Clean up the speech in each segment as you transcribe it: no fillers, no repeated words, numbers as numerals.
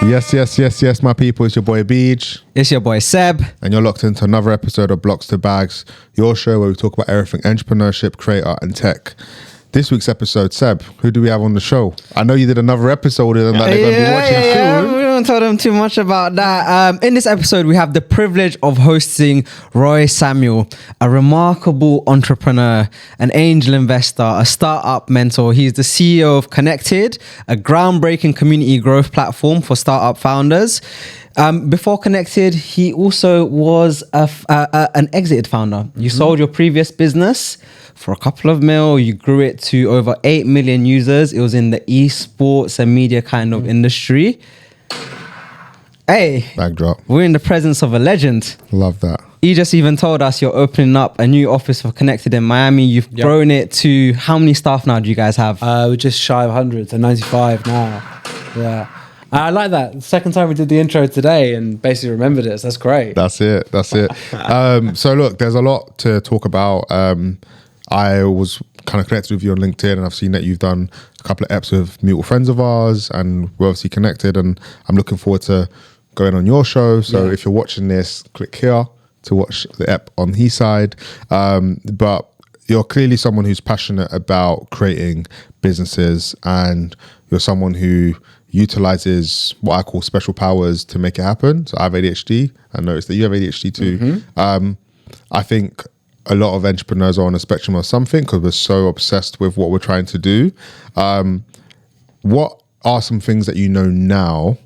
Yes, my people. It's your boy Bejay. It's your boy Seb. And you're locked into another episode of Blocks to Bags, your show where we talk about everything entrepreneurship, creator, and tech. This week's episode, Seb, who do we have on the show? I know you did another episode and that they're going to be watching soon. We don't tell them too much about that. In this episode, we have the privilege of hosting Roie Samuel, a remarkable entrepreneur, an angel investor, a startup mentor. He's the CEO of Connected, a groundbreaking community growth platform for startup founders. Before Connected, he also was an exited founder. You sold your previous business for a couple of mil. You grew it to over 8 million users. It was in the ESports and media kind of industry. Hey, Backdrop. We're in the presence of a legend. Love that. He just even told us you're opening up a new office for Connected in Miami. You've grown it to how many staff now do you guys have? We're just shy of 100, so 95 now. Yeah. I like that. The second time we did the intro today and basically remembered it. So that's great. That's it. So look, there's a lot to talk about. I was kind of connected with you on LinkedIn and I've seen that you've done a couple of eps with mutual friends of ours and we're obviously connected, and I'm looking forward to going on your show. So if you're watching this, click here to watch the ep on his side. But you're clearly someone who's passionate about creating businesses, and you're someone who utilizes what I call special powers to make it happen. So I have ADHD. I noticed that you have ADHD too. I think a lot of entrepreneurs are on a spectrum of something because we're so obsessed with what we're trying to do. What are some things that you know now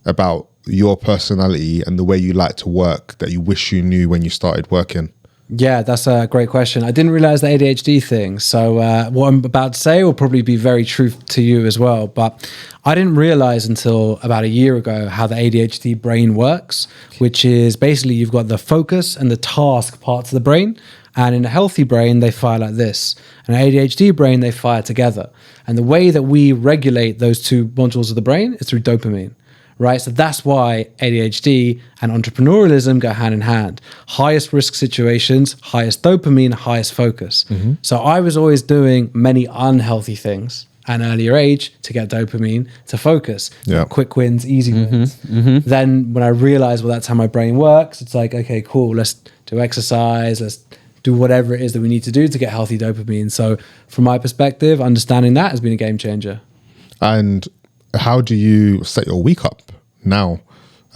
about your personality and the way you like to work that you wish you knew when you started working? Yeah, that's a great question. I didn't realize the ADHD thing. So what I'm about to say will probably be very true to you as well. But I didn't realize until about a year ago how the ADHD brain works, which is basically you've got the focus and the task parts of the brain. And in a healthy brain, they fire like this. In an ADHD brain, they fire together. And the way that we regulate those two modules of the brain is through dopamine. Right, so that's why ADHD and entrepreneurialism go hand in hand. Highest risk situations, highest dopamine, highest focus. So I was always doing many unhealthy things at an earlier age to get dopamine to focus. Quick wins, easy wins. Then when I realized, well, that's how my brain works, it's like, okay, cool, let's do exercise, let's do whatever it is that we need to do to get healthy dopamine. So from my perspective, understanding that has been a game changer. And how do you set your week up now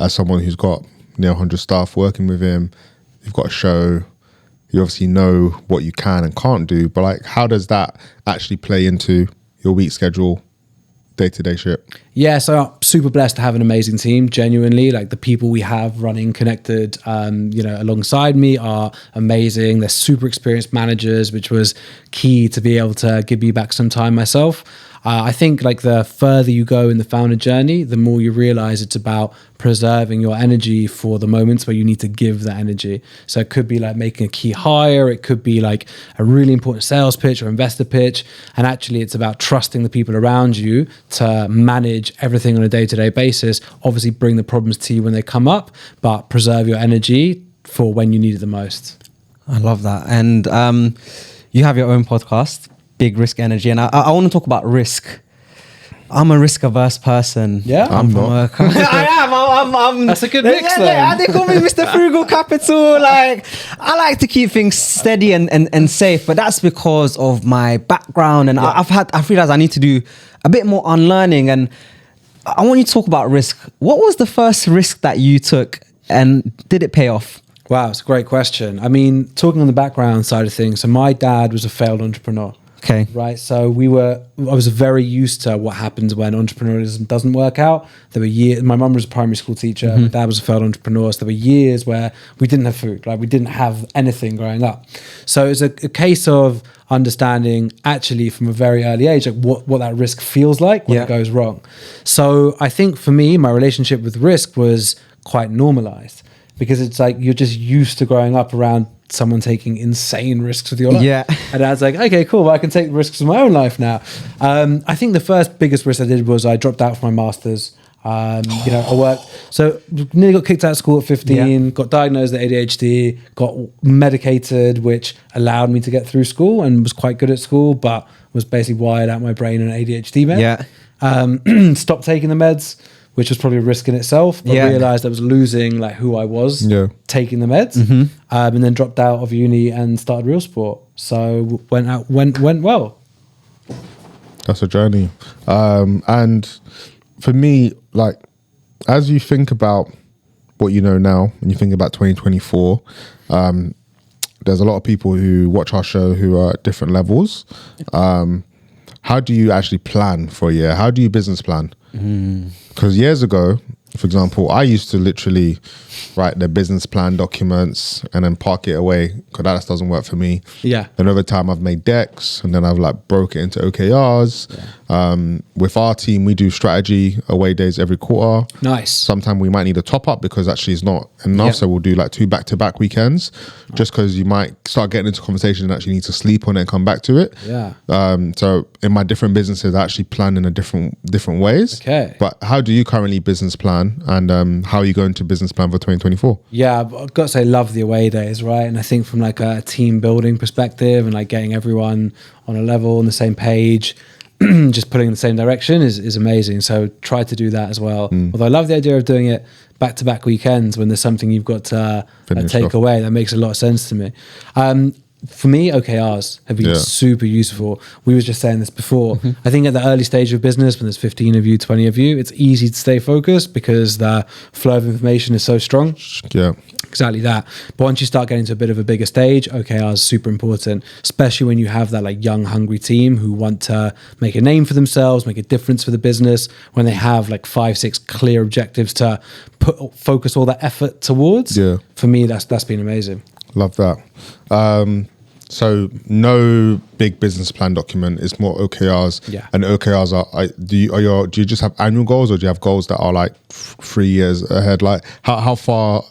as someone who's got near 100 staff working with him? You've got a show, you obviously know what you can and can't do, but like, how does that actually play into your week schedule, day-to-day shit? Yeah, so I'm super blessed to have an amazing team. Genuinely, like the people we have running Connected, alongside me are amazing. They're super experienced managers, which was key to be able to give me back some time myself. I think like the further you go in the founder journey, the more you realize it's about preserving your energy for the moments where you need to give that energy. So it could be like making a key hire. It could be like a really important sales pitch or investor pitch. And actually it's about trusting the people around you to manage everything on a day-to-day basis. Obviously bring the problems to you when they come up, but preserve your energy for when you need it the most. I love that. And you have your own podcast, Big Risk Energy, and I want to talk about risk. I'm a risk averse person. Yeah, I'm not. I am. That's a good mix. They call me Mr. Frugal Capital. Like, I like to keep things steady and safe, but that's because of my background, and I've realized I need to do a bit more unlearning. And I want you to talk about risk. What was the first risk that you took, and did it pay off? Wow, it's a great question. I mean, talking on the background side of things, so my dad was a failed entrepreneur. Okay. Right. So I was very used to what happens when entrepreneurialism doesn't work out. There were years, my mum was a primary school teacher, my dad was a failed entrepreneur. So there were years where we didn't have food, like we didn't have anything growing up. So it's a case of understanding actually from a very early age, like what that risk feels like when it goes wrong. So I think for me, my relationship with risk was quite normalized because it's like, you're just used to growing up around someone taking insane risks with your life. Yeah. And I was like, okay, cool. Well, I can take risks with my own life now. I think the first biggest risk I did was I dropped out for my master's. I worked, so nearly got kicked out of school at 15, got diagnosed with ADHD, got medicated, which allowed me to get through school and was quite good at school, but was basically wired out my brain and ADHD med. Yeah. Stopped taking the meds, which was probably a risk in itself, but realized I was losing like who I was taking the meds, and then dropped out of uni and started RealSport. So went well. That's a journey. And for me, like, as you think about what you know now, when you think about 2024, there's a lot of people who watch our show who are at different levels. How do you actually plan for a year? How do you business plan? Because years ago, for example, I used to literally write the business plan documents and then park it away because that just doesn't work for me. Yeah. Then over time, I've made decks and then I've like broke it into OKRs. With our team, we do strategy away days every quarter. Nice. Sometimes we might need a top up because actually it's not enough. So we'll do like 2 back-to-back weekends just because you might start getting into conversation and actually need to sleep on it and come back to it. Yeah. So in my different businesses, I actually plan in a different ways. Okay. But how do you currently business plan and how are you going to business plan for 2024? Yeah, I've got to say, love the away days, right? And I think from like a team building perspective and like getting everyone on a level, on the same page, just pulling in the same direction is amazing. So try to do that as well. Although I love the idea of doing it back-to-back weekends when there's something you've got to take away. That makes a lot of sense to me. For me, OKRs have been super useful. We were just saying this before. I think at the early stage of business, when there's 15 of you, 20 of you, it's easy to stay focused because the flow of information is so strong. Yeah. Exactly that. But once you start getting to a bit of a bigger stage, OKRs is super important, especially when you have that like young, hungry team who want to make a name for themselves, make a difference for the business, when they have like 5-6 clear objectives to focus all that effort towards. Yeah. For me, that's been amazing. Love that. So no big business plan document. It's more OKRs. Yeah. And OKRs do you just have annual goals or do you have goals that are like 3 years ahead? Like how far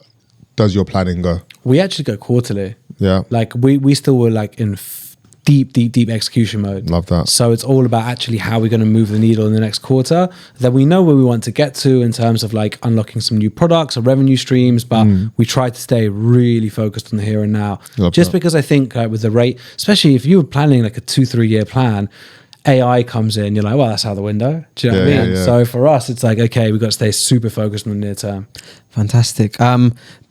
does your planning go? We actually go quarterly. Yeah. Like we still were like in deep execution mode. Love that. So it's all about actually how we're going to move the needle in the next quarter, that we know where we want to get to in terms of like unlocking some new products or revenue streams, but we try to stay really focused on the here and now. Because I think with the rate, especially if you were planning like a 2-3 year plan, AI comes in, you're like, well, that's out the window. Do you know what I mean? Yeah. So for us, it's like, okay, we've got to stay super focused on the near term. Fantastic.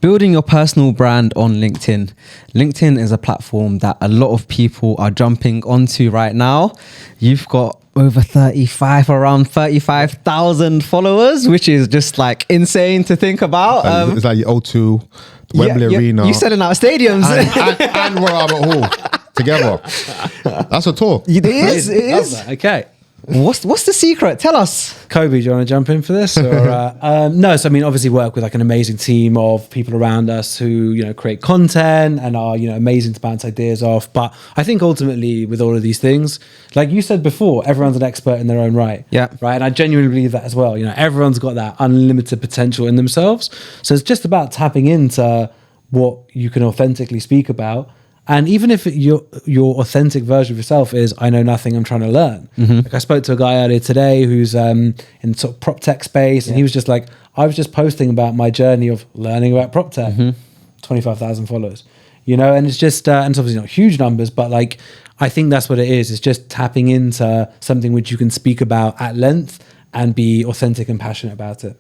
Building your personal brand on LinkedIn. LinkedIn is a platform that a lot of people are jumping onto right now. You've got around 35,000 followers, which is just like insane to think about. It's like your O2, Wembley Arena. You're selling out stadiums. and Royal Albert Hall together. That's a tour. It is. Okay. What's the secret? Tell us. Kobe, do you want to jump in for this? Or, no, so I mean, obviously work with like an amazing team of people around us who, you know, create content and are, you know, amazing to bounce ideas off. But I think ultimately with all of these things, like you said before, everyone's an expert in their own right. Yeah. Right. And I genuinely believe that as well. You know, everyone's got that unlimited potential in themselves. So it's just about tapping into what you can authentically speak about. And even if your authentic version of yourself is, I know nothing, I'm trying to learn. Like I spoke to a guy earlier today who's in sort of prop tech space, and he was just like, I was just posting about my journey of learning about prop tech. 25,000 followers, you know, and it's just, and it's obviously not huge numbers, but like, I think that's what it is. It's just tapping into something which you can speak about at length and be authentic and passionate about it.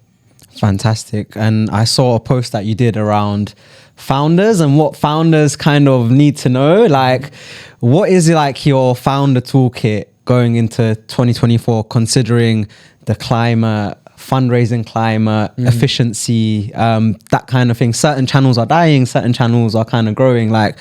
Fantastic. And I saw a post that you did around founders and what founders kind of need to know. Like, what is like your founder toolkit going into 2024, considering the climate, fundraising climate, efficiency, that kind of thing? Certain channels are dying, certain channels are kind of growing. Like,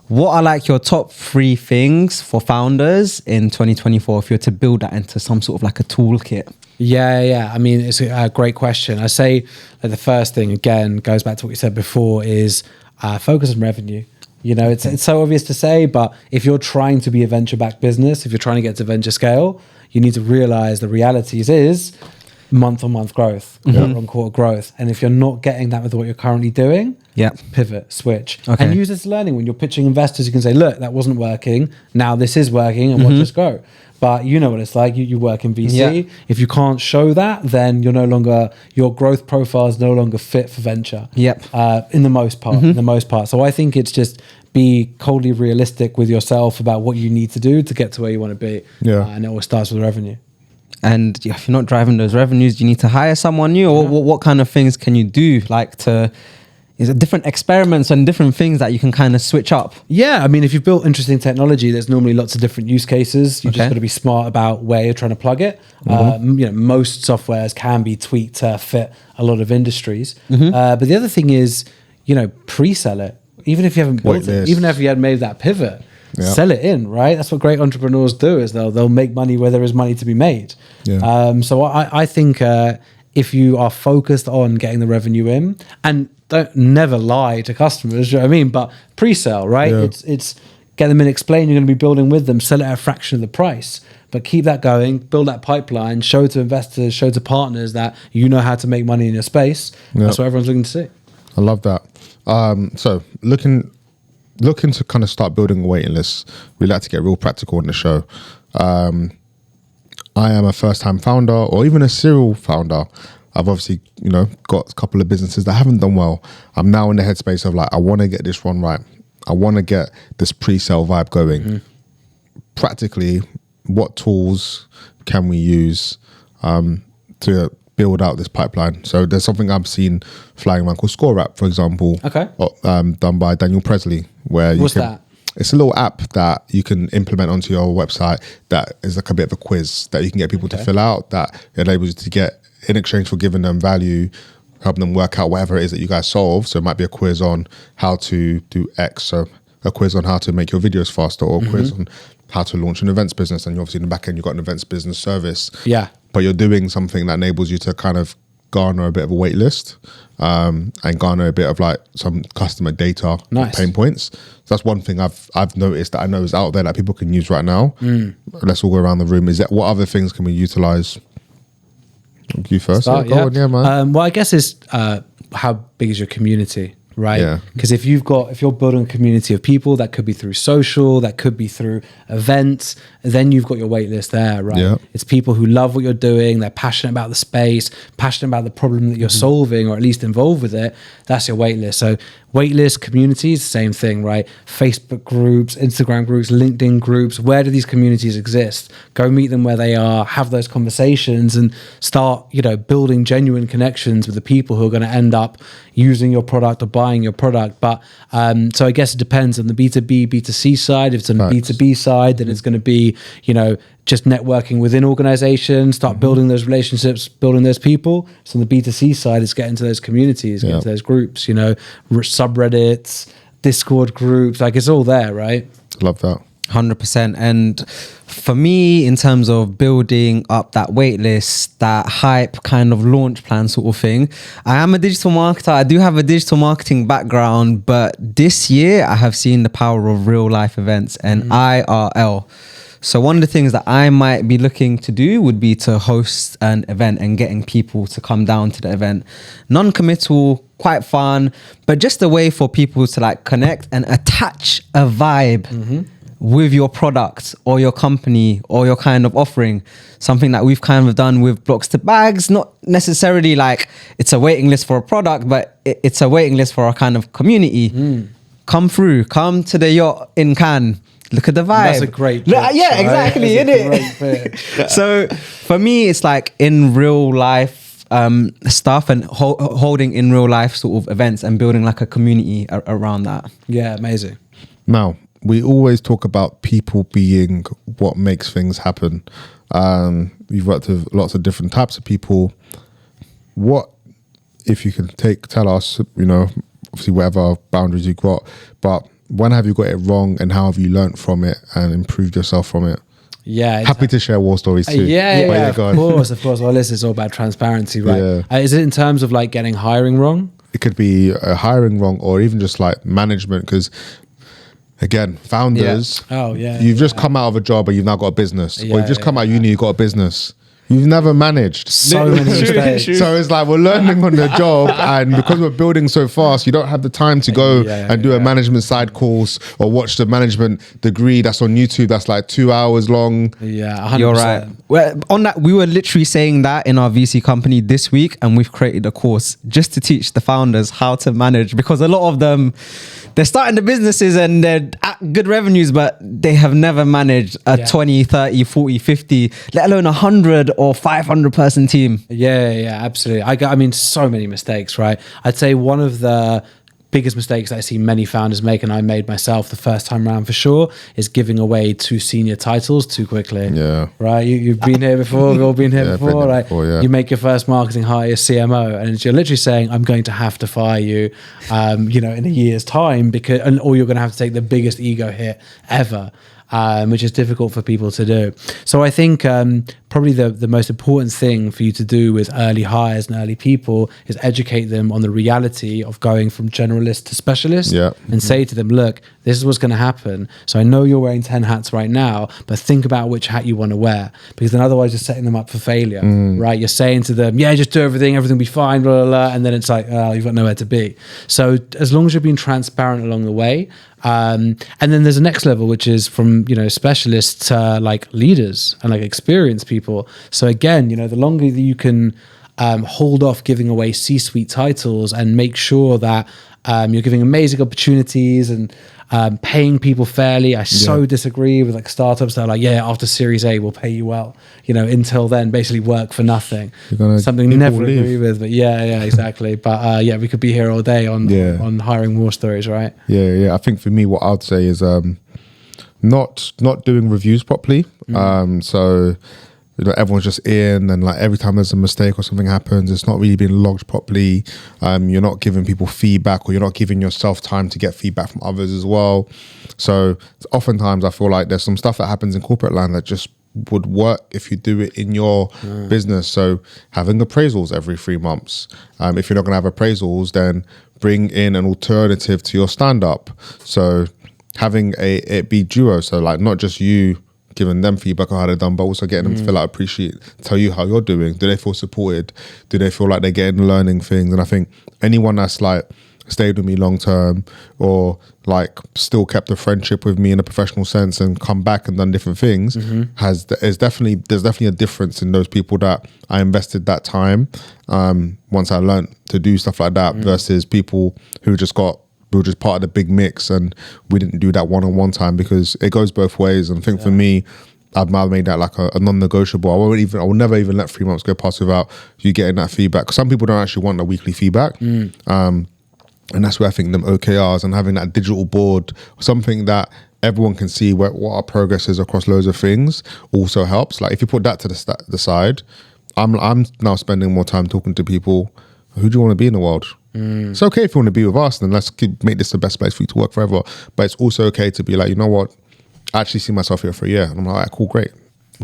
what are like your top 3 things for founders in 2024 if you're to build that into some sort of like a toolkit? Yeah. I mean, it's a great question. I say that the first thing, again, goes back to what you said before, is focus on revenue. You know, it's so obvious to say, but if you're trying to be a venture-backed business, if you're trying to get to venture scale, you need to realize the realities is month-on-month growth, quarter-on-quarter growth. And if you're not getting that with what you're currently doing, pivot, switch. And use this learning. When you're pitching investors, you can say, look, that wasn't working. Now this is working, and watch us go. But you know what it's like. You work in VC. If you can't show that, then your growth profile is no longer fit for venture. In the most part. So I think it's just be coldly realistic with yourself about what you need to do to get to where you want to be. And it all starts with revenue. And if you're not driving those revenues, you need to hire someone new. Or what kind of things can you do? Like is it different experiments and different things that you can kind of switch up? Yeah, I mean, if you've built interesting technology, there's normally lots of different use cases. You just got to be smart about where you're trying to plug it. Most softwares can be tweaked to fit a lot of industries. But the other thing is, pre-sell it. Even if you haven't built it, even if you had made that pivot, sell it in, right? That's what great entrepreneurs do, is they'll make money where there is money to be made. So I think if you are focused on getting the revenue in, and don't never lie to customers, you know what I mean? But pre-sale, right? It's get them in, explain you're going to be building with them, sell it at a fraction of the price. But keep that going, build that pipeline, show to investors, show to partners that you know how to make money in your space. That's what everyone's looking to see. I love that. So looking to kind of start building a waiting list, we like to get real practical on the show. I am a first-time founder, or even a serial founder. I've obviously, got a couple of businesses that haven't done well. I'm now in the headspace of like, I want to get this one right. I want to get this pre-sale vibe going. Practically, what tools can we use to build out this pipeline? So there's something I've seen flying around called ScoreApp, for example. Done by Daniel Presley, where What's that? It's a little app that you can implement onto your website that is like a bit of a quiz that you can get people to fill out, that enables you to get, in exchange for giving them value, helping them work out whatever it is that you guys solve. So it might be a quiz on how to do X, so a quiz on how to make your videos faster, or a quiz on how to launch an events business. And obviously in the back end, you've got an events business service. But you're doing something that enables you to kind of garner a bit of a wait list, and garner a bit of like some customer data, pain points. So that's one thing I've noticed that I know is out there that people can use right now. Let's all go around the room. Is that what other things can we utilize? You first. Start, Go on, man. Well, I guess it's how big is your community, right? Because if you're building a community of people, that could be through social, that could be through events, then you've got your wait list there, right? It's people who love what you're doing, they're passionate about the space, passionate about the problem that you're solving, or at least involved with it. That's your wait list. So waitlist communities, same thing, right? Facebook groups, Instagram groups, LinkedIn groups. Where do these communities exist? Go meet them where they are, have those conversations, and start, building genuine connections with the people who are going to end up using your product or buying your product. But so I guess it depends on the B2B, B2C side. If it's on the B2B side, then it's going to be, just networking within organizations, start building those relationships, building those people. So on the B2C side, it's getting to those communities, getting to those groups, subreddits, Discord groups, like it's all there, right? Love that. 100%. And for me, in terms of building up that wait list, that hype kind of launch plan sort of thing, I am a digital marketer. I do have a digital marketing background, but this year I have seen the power of real life events and IRL. So one of the things that I might be looking to do would be to host an event and getting people to come down to the event. Non-committal, quite fun, but just a way for people to like connect and attach a vibe with your product or your company or your kind of offering. Something that we've kind of done with Blocks to Bags, not necessarily like it's a waiting list for a product, but it's a waiting list for a kind of community. Come through, come to the yacht in Cannes. Look at the vibe. That's a great pitch, yeah, exactly, isn't it? So for me, it's like in real life stuff and holding in real life sort of events and building like a community around that. Yeah, amazing. Now, we always talk about people being what makes things happen. You've worked with lots of different types of people. What, if you can tell us, obviously whatever boundaries you've got, but when have you got it wrong and how have you learned from it and improved yourself from it? Yeah. Happy to share war stories too. Yeah, of course. Well, this is all about transparency, right? Is it in terms of like getting hiring wrong? It could be hiring wrong or even just like management, because again, founders, you've just come out of a job and you've now got a business, or you've just come out of uni, you've got a business. You've never managed. So many mistakes. So it's like we're learning on the job, and because we're building so fast, you don't have the time to go and do a management side course or watch the management degree that's on YouTube that's like 2 hours long. Yeah, 100%. You're right. Well, on that, we were literally saying that in our VC company this week, and we've created a course just to teach the founders how to manage, because a lot of them, they're starting the businesses and they're at good revenues, but they have never managed a 20, 30, 40, 50, let alone 100 or 500 person team? Yeah, absolutely. I mean, so many mistakes, right? I'd say one of the biggest mistakes that I see many founders make, and I made myself the first time around for sure, is giving away too senior titles too quickly. Yeah. Right? You've been here before, we've all been here before, right? Yeah. You make your first marketing hire, your CMO, and you're literally saying, I'm going to have to fire you, in a year's time, or you're going to have to take the biggest ego hit ever. Which is difficult for people to do. So I think probably the most important thing for you to do with early hires and early people is educate them on the reality of going from generalist to specialist, and say to them, look, this is what's going to happen. So I know you're wearing 10 hats right now, but think about which hat you want to wear, because then otherwise you're setting them up for failure, right? You're saying to them, yeah, just do everything will be fine, blah, blah, blah. And then it's like, oh, you've got nowhere to be. So as long as you're being transparent along the way, and then there's a next level, which is from, specialists to like leaders and like experienced people. So again, the longer that you can hold off giving away C-suite titles and make sure that you're giving amazing opportunities and paying people fairly. I so disagree with like startups that are like, yeah, after Series A, we'll pay you well. Until then, basically work for nothing. Something never agree with, but yeah, exactly. But we could be here all day on hiring war stories, right? Yeah. I think for me, what I'd say is not doing reviews properly. So everyone's just in, and like every time there's a mistake or something happens, it's not really being logged properly. You're not giving people feedback, or you're not giving yourself time to get feedback from others as well. So oftentimes I feel like there's some stuff that happens in corporate land that just would work if you do it in your business. So having appraisals every 3 months. If you're not going to have appraisals, then bring in an alternative to your stand-up. So having it be duo, so like not just you giving them feedback on how they're done, but also getting them to feel like tell you how you're doing. Do they feel supported? Do they feel like they're getting learning things? And I think anyone that's like stayed with me long term, or like still kept a friendship with me in a professional sense and come back and done different things, there's definitely a difference in those people that I invested that time once I learned to do stuff like that, versus people who we were just part of the big mix and we didn't do that one-on-one time, because it goes both ways. And I think for me, I've made that like a non-negotiable. I will never even let 3 months go past without you getting that feedback. Some people don't actually want the weekly feedback. And that's where I think them OKRs and having that digital board, something that everyone can see what our progress is across loads of things, also helps. Like if you put that to the side, I'm now spending more time talking to people. Who do you want to be in the world? It's okay if you want to be with us, then let's make this the best place for you to work forever. But it's also okay to be like, you know what? I actually see myself here for a year. And I'm like, all right, cool, great.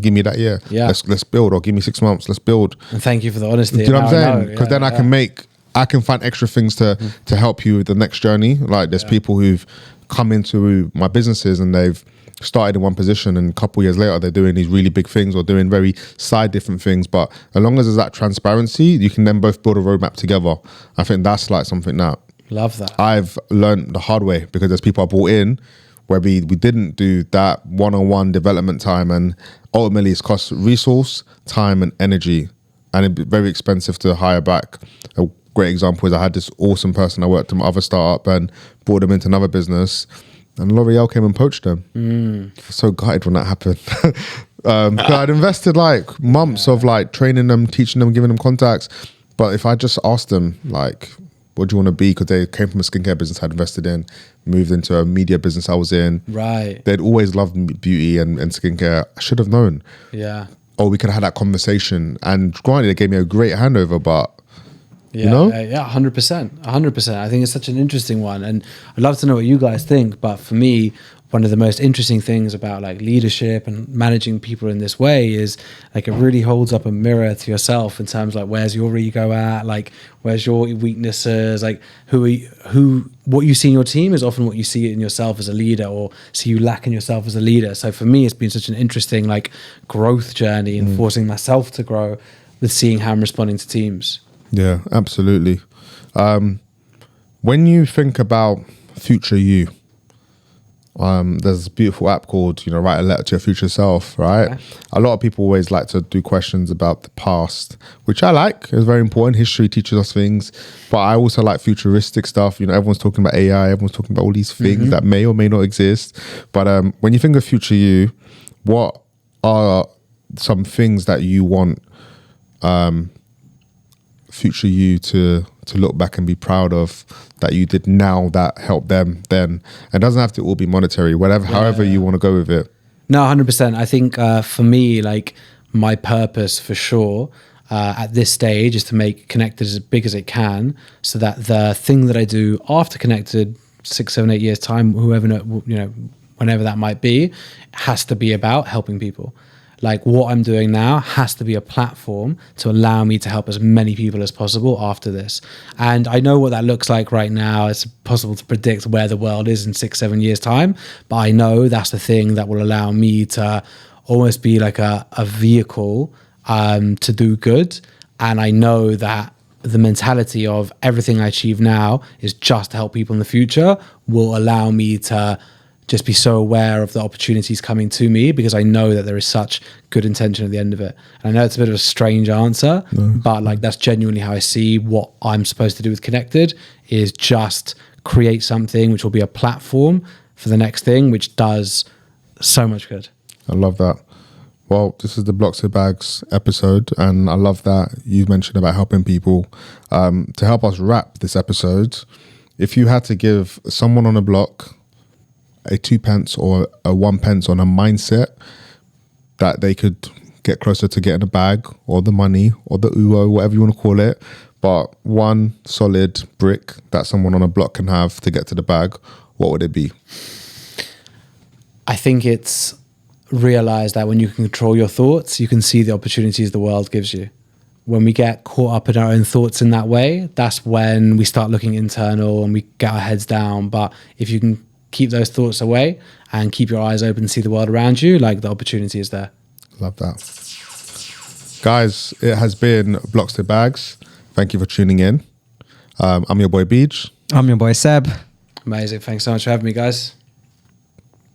Give me that year. Yeah. Let's build, or give me 6 months. Let's build. And thank you for the honesty. Do you know what I'm saying? Because then I can find extra things to help you with the next journey. Like there's people who've come into my businesses and they've started in one position, and a couple years later they're doing these really big things or doing very side different things. But as long as there's that transparency, you can then both build a roadmap together. I think that's like something that love that I've learned the hard way, because there's people I brought in where we didn't do that one-on-one development time, and ultimately it's cost resource, time and energy, and it'd be very expensive to hire back. A great example is I had this awesome person I worked in my other startup and brought them into another business, and L'Oreal came and poached them. I was so gutted when that happened. Because I'd invested like months of like training them, teaching them, giving them contacts. But if I just asked them like, what do you want to be? Because they came from a skincare business I'd invested in, moved into a media business I was in. Right. They'd always loved beauty and skincare. I should have known. Yeah. Or we could have had that conversation. And granted, they gave me a great handover, but yeah, you know? Yeah, 100%. I think it's such an interesting one. And I'd love to know what you guys think. But for me, one of the most interesting things about like leadership and managing people in this way is like it really holds up a mirror to yourself in terms of like, where's your ego at? Like, where's your weaknesses? Like what you see in your team is often what you see in yourself as a leader, or see you lack in yourself as a leader. So for me, it's been such an interesting like growth journey and forcing myself to grow with seeing how I'm responding to teams. Yeah, absolutely. When you think about future you, there's a beautiful app called, Write a Letter to Your Future Self, right? Okay. A lot of people always like to do questions about the past, which I like. It's very important. History teaches us things. But I also like futuristic stuff. Everyone's talking about AI. Everyone's talking about all these things that may or may not exist. But when you think of future you, what are some things that you want future you to look back and be proud of that you did now that helped them then? It doesn't have to all be monetary, whatever, however you want to go with it. No, 100%. I think for me, like my purpose for sure at this stage is to make Connected as big as it can, so that the thing that I do after Connected, 6, 7, 8 years time, whoever, whenever that might be, has to be about helping people. Like what I'm doing now has to be a platform to allow me to help as many people as possible after this. And I know what that looks like right now. It's possible to predict where the world is in 6, 7 years time, but I know that's the thing that will allow me to almost be like a vehicle to do good. And I know that the mentality of everything I achieve now is just to help people in the future will allow me to just be so aware of the opportunities coming to me, because I know that there is such good intention at the end of it. And I know it's a bit of a strange answer, but like that's genuinely how I see what I'm supposed to do with Connected, is just create something which will be a platform for the next thing, which does so much good. I love that. Well, this is the Blocks to Bags episode, and I love that you mentioned about helping people. To help us wrap this episode, if you had to give someone on a block a 2 pence or a 1 pence on a mindset that they could get closer to getting a bag or the money or the UO, whatever you want to call it, but one solid brick that someone on a block can have to get to the bag, what would it be? I think it's realize that when you can control your thoughts, you can see the opportunities the world gives you. When we get caught up in our own thoughts in that way, that's when we start looking internal and we get our heads down. But if you can keep those thoughts away and keep your eyes open, see the world around you, like the opportunity is there. Love that. Guys, it has been Blocks to Bags. Thank you for tuning in. I'm your boy Bejay. I'm your boy Seb. Amazing. Thanks so much for having me, guys.